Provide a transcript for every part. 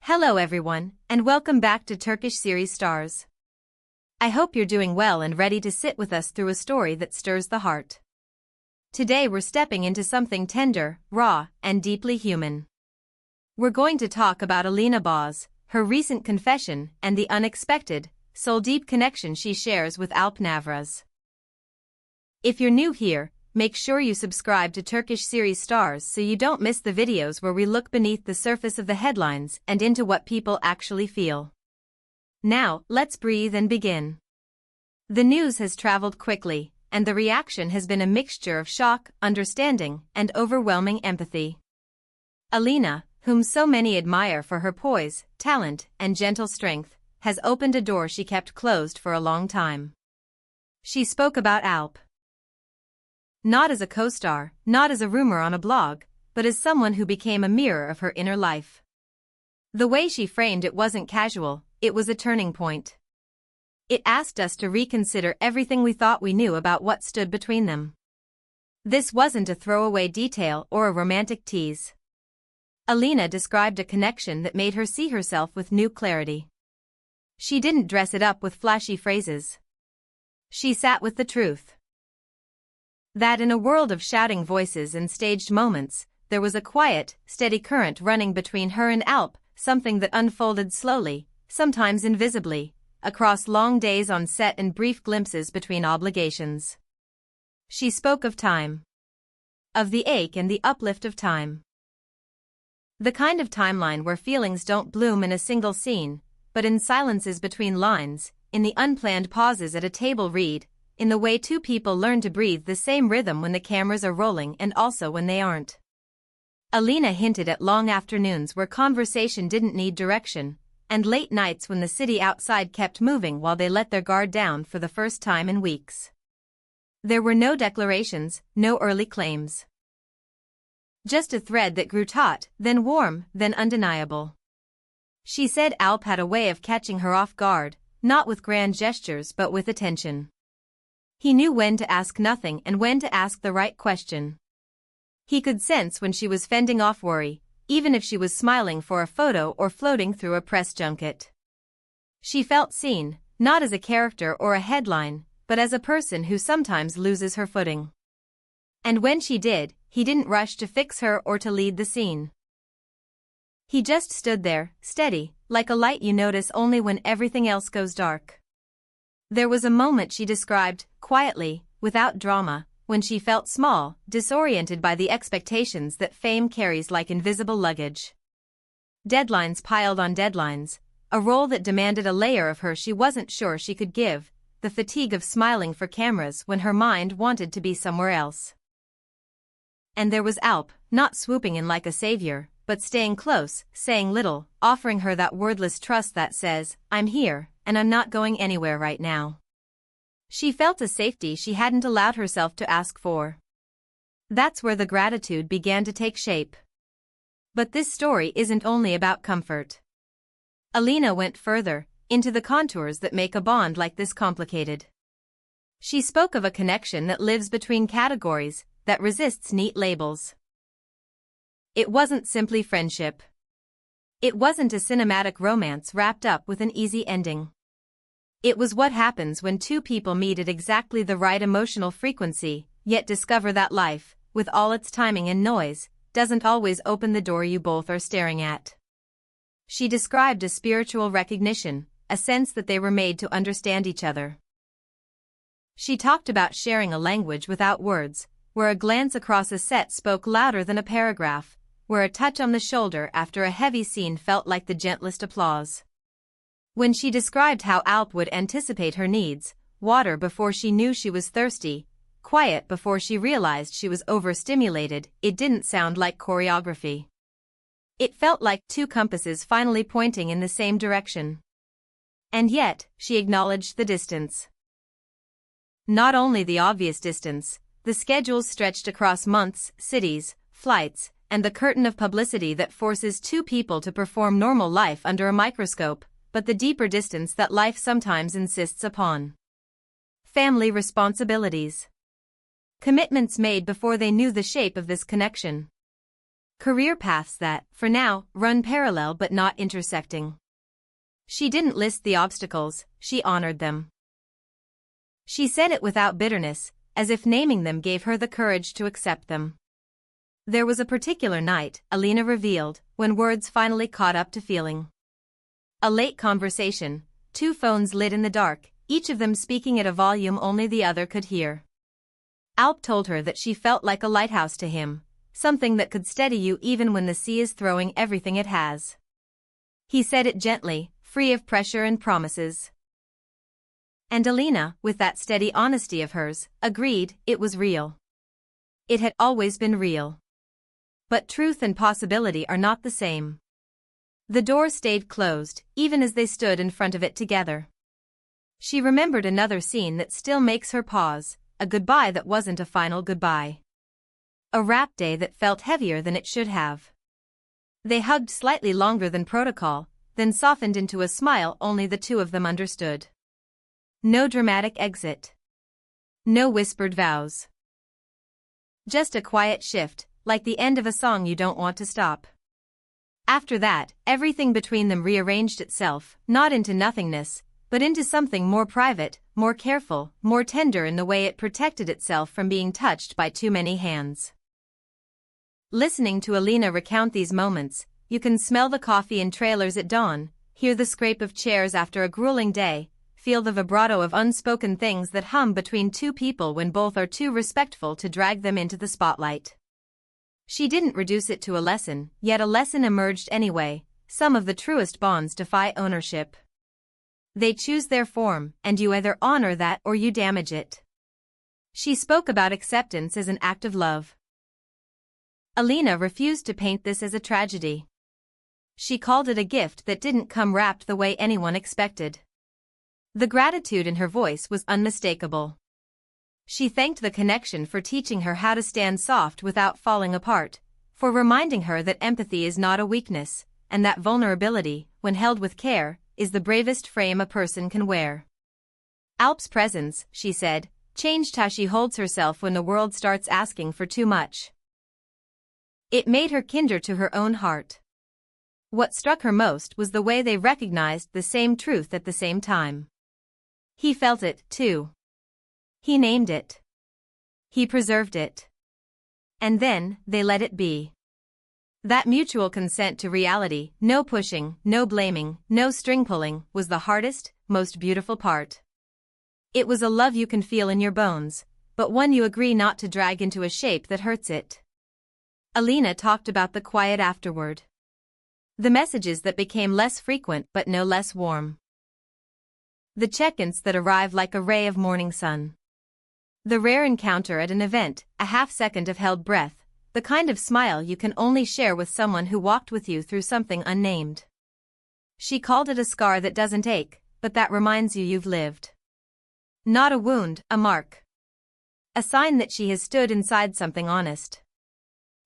Hello everyone, and welcome back to Turkish series Stars. I hope you're doing well and ready to sit with us through a story that stirs the heart. Today we're stepping into something tender, raw, and deeply human. We're going to talk about Alina, her recent confession, and the unexpected, soul-deep connection she shares with Alp Navruz. If you're new here, make sure you subscribe to Turkish series Stars so you don't miss the videos where we look beneath the surface of the headlines and into what people actually feel. Now, let's breathe and begin. The news has traveled quickly, and the reaction has been a mixture of shock, understanding, and overwhelming empathy. Alina, whom so many admire for her poise, talent, and gentle strength, has opened a door she kept closed for a long time. She spoke about Alp. Not as a co-star, not as a rumor on a blog, but as someone who became a mirror of her inner life. The way she framed it wasn't casual, it was a turning point. It asked us to reconsider everything we thought we knew about what stood between them. This wasn't a throwaway detail or a romantic tease. Alina described a connection that made her see herself with new clarity. She didn't dress it up with flashy phrases. She sat with the truth. That in a world of shouting voices and staged moments, there was a quiet, steady current running between her and Alp, something that unfolded slowly, sometimes invisibly, across long days on set and brief glimpses between obligations. She spoke of time. Of the ache and the uplift of time. The kind of timeline where feelings don't bloom in a single scene, but in silences between lines, in the unplanned pauses at a table read, in the way two people learn to breathe the same rhythm when the cameras are rolling and also when they aren't. Alina hinted at long afternoons where conversation didn't need direction, and late nights when the city outside kept moving while they let their guard down for the first time in weeks. There were no declarations, no early claims. Just a thread that grew taut, then warm, then undeniable. She said Alp had a way of catching her off guard, not with grand gestures but with attention. He knew when to ask nothing and when to ask the right question. He could sense when she was fending off worry, even if she was smiling for a photo or floating through a press junket. She felt seen, not as a character or a headline, but as a person who sometimes loses her footing. And when she did, he didn't rush to fix her or to lead the scene. He just stood there, steady, like a light you notice only when everything else goes dark. There was a moment she described, quietly, without drama, when she felt small, disoriented by the expectations that fame carries like invisible luggage. Deadlines piled on deadlines, a role that demanded a layer of her she wasn't sure she could give, the fatigue of smiling for cameras when her mind wanted to be somewhere else. And there was Alp, not swooping in like a savior, but staying close, saying little, offering her that wordless trust that says, I'm here, and I'm not going anywhere right now. She felt a safety she hadn't allowed herself to ask for. That's where the gratitude began to take shape. But this story isn't only about comfort. Alina went further, into the contours that make a bond like this complicated. She spoke of a connection that lives between categories, that resists neat labels. It wasn't simply friendship. It wasn't a cinematic romance wrapped up with an easy ending. It was what happens when two people meet at exactly the right emotional frequency, yet discover that life, with all its timing and noise, doesn't always open the door you both are staring at. She described a spiritual recognition, a sense that they were made to understand each other. She talked about sharing a language without words, where a glance across a set spoke louder than a paragraph, where a touch on the shoulder after a heavy scene felt like the gentlest applause. When she described how Alp would anticipate her needs, water before she knew she was thirsty, quiet before she realized she was overstimulated, it didn't sound like choreography. It felt like two compasses finally pointing in the same direction. And yet, she acknowledged the distance. Not only the obvious distance, the schedules stretched across months, cities, flights, and the curtain of publicity that forces two people to perform normal life under a microscope, but the deeper distance that life sometimes insists upon. Family responsibilities. Commitments made before they knew the shape of this connection. Career paths that, for now, run parallel but not intersecting. She didn't list the obstacles, she honored them. She said it without bitterness, as if naming them gave her the courage to accept them. There was a particular night, Alina revealed, when words finally caught up to feeling. A late conversation, 2 phones lit in the dark, each of them speaking at a volume only the other could hear. Alp told her that she felt like a lighthouse to him, something that could steady you even when the sea is throwing everything it has. He said it gently, free of pressure and promises. And Alina, with that steady honesty of hers, agreed it was real. It had always been real. But truth and possibility are not the same. The door stayed closed, even as they stood in front of it together. She remembered another scene that still makes her pause, a goodbye that wasn't a final goodbye. A wrap day that felt heavier than it should have. They hugged slightly longer than protocol, then softened into a smile only the 2 of them understood. No dramatic exit. No whispered vows. Just a quiet shift, like the end of a song you don't want to stop. After that, everything between them rearranged itself, not into nothingness, but into something more private, more careful, more tender in the way it protected itself from being touched by too many hands. Listening to Alina recount these moments, you can smell the coffee in trailers at dawn, hear the scrape of chairs after a grueling day, feel the vibrato of unspoken things that hum between 2 people when both are too respectful to drag them into the spotlight. She didn't reduce it to a lesson, yet a lesson emerged anyway. Some of the truest bonds defy ownership. They choose their form, and you either honor that or you damage it. She spoke about acceptance as an act of love. Alina refused to paint this as a tragedy. She called it a gift that didn't come wrapped the way anyone expected. The gratitude in her voice was unmistakable. She thanked the connection for teaching her how to stand soft without falling apart, for reminding her that empathy is not a weakness, and that vulnerability, when held with care, is the bravest frame a person can wear. Alp's presence, she said, changed how she holds herself when the world starts asking for too much. It made her kinder to her own heart. What struck her most was the way they recognized the same truth at the same time. He felt it, too. He named it. He preserved it. And then, they let it be. That mutual consent to reality, no pushing, no blaming, no string pulling, was the hardest, most beautiful part. It was a love you can feel in your bones, but one you agree not to drag into a shape that hurts it. Alina talked about the quiet afterward. The messages that became less frequent but no less warm. The check-ins that arrive like a ray of morning sun. The rare encounter at an event, a half-second of held breath, the kind of smile you can only share with someone who walked with you through something unnamed. She called it a scar that doesn't ache, but that reminds you you've lived. Not a wound, a mark. A sign that she has stood inside something honest.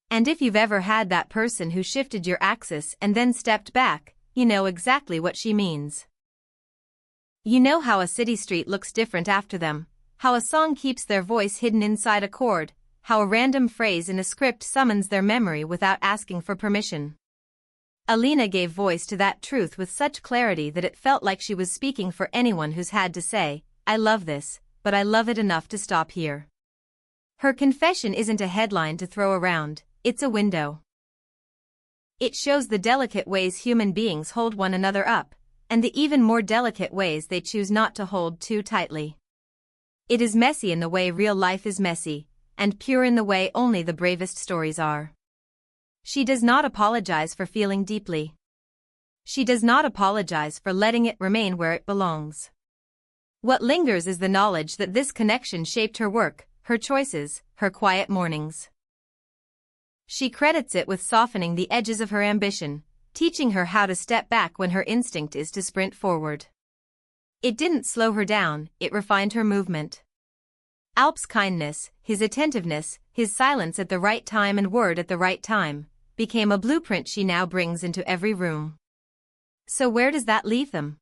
And if you've ever had that person who shifted your axis and then stepped back, you know exactly what she means. You know how a city street looks different after them, how a song keeps their voice hidden inside a chord, how a random phrase in a script summons their memory without asking for permission. Alina gave voice to that truth with such clarity that it felt like she was speaking for anyone who's had to say, I love this, but I love it enough to stop here. Her confession isn't a headline to throw around, it's a window. It shows the delicate ways human beings hold one another up, and the even more delicate ways they choose not to hold too tightly. It is messy in the way real life is messy, and pure in the way only the bravest stories are. She does not apologize for feeling deeply. She does not apologize for letting it remain where it belongs. What lingers is the knowledge that this connection shaped her work, her choices, her quiet mornings. She credits it with softening the edges of her ambition, teaching her how to step back when her instinct is to sprint forward. It didn't slow her down, it refined her movement. Alp's kindness, his attentiveness, his silence at the right time and word at the right time, became a blueprint she now brings into every room. So where does that leave them?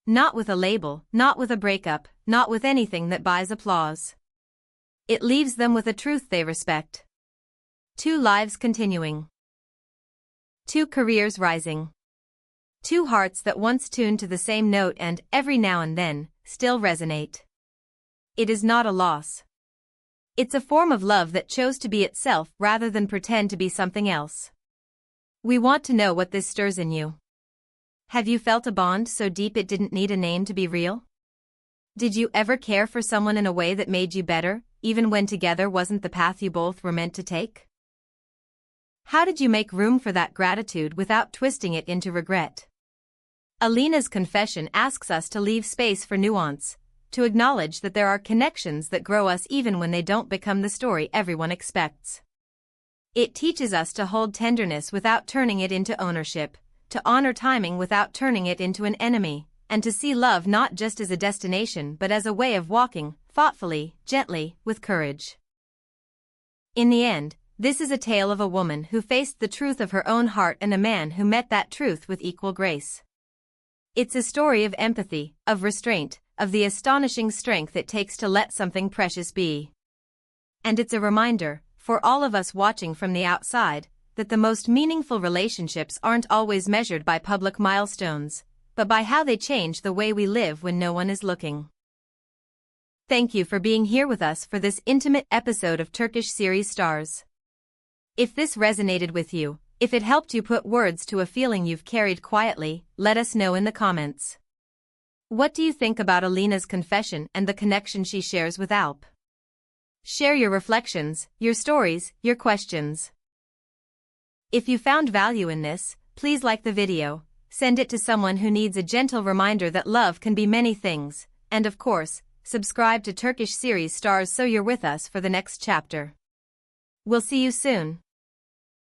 Not with a label, not with a breakup, not with anything that buys applause. It leaves them with a truth they respect. Two lives continuing. Two careers rising. Two hearts that once tuned to the same note and, every now and then, still resonate. It is not a loss. It's a form of love that chose to be itself rather than pretend to be something else. We want to know what this stirs in you. Have you felt a bond so deep it didn't need a name to be real? Did you ever care for someone in a way that made you better, even when together wasn't the path you both were meant to take? How did you make room for that gratitude without twisting it into regret? Alina's confession asks us to leave space for nuance, to acknowledge that there are connections that grow us even when they don't become the story everyone expects. It teaches us to hold tenderness without turning it into ownership, to honor timing without turning it into an enemy, and to see love not just as a destination but as a way of walking, thoughtfully, gently, with courage. In the end, this is a tale of a woman who faced the truth of her own heart and a man who met that truth with equal grace. It's a story of empathy, of restraint, of the astonishing strength it takes to let something precious be. And it's a reminder, for all of us watching from the outside, that the most meaningful relationships aren't always measured by public milestones, but by how they change the way we live when no one is looking. Thank you for being here with us for this intimate episode of Turkish series Stars. If this resonated with you, if it helped you put words to a feeling you've carried quietly, let us know in the comments. What do you think about Alina's confession and the connection she shares with Alp? Share your reflections, your stories, your questions. If you found value in this, please like the video, send it to someone who needs a gentle reminder that love can be many things, and of course, subscribe to Turkish series Stars so you're with us for the next chapter. We'll see you soon.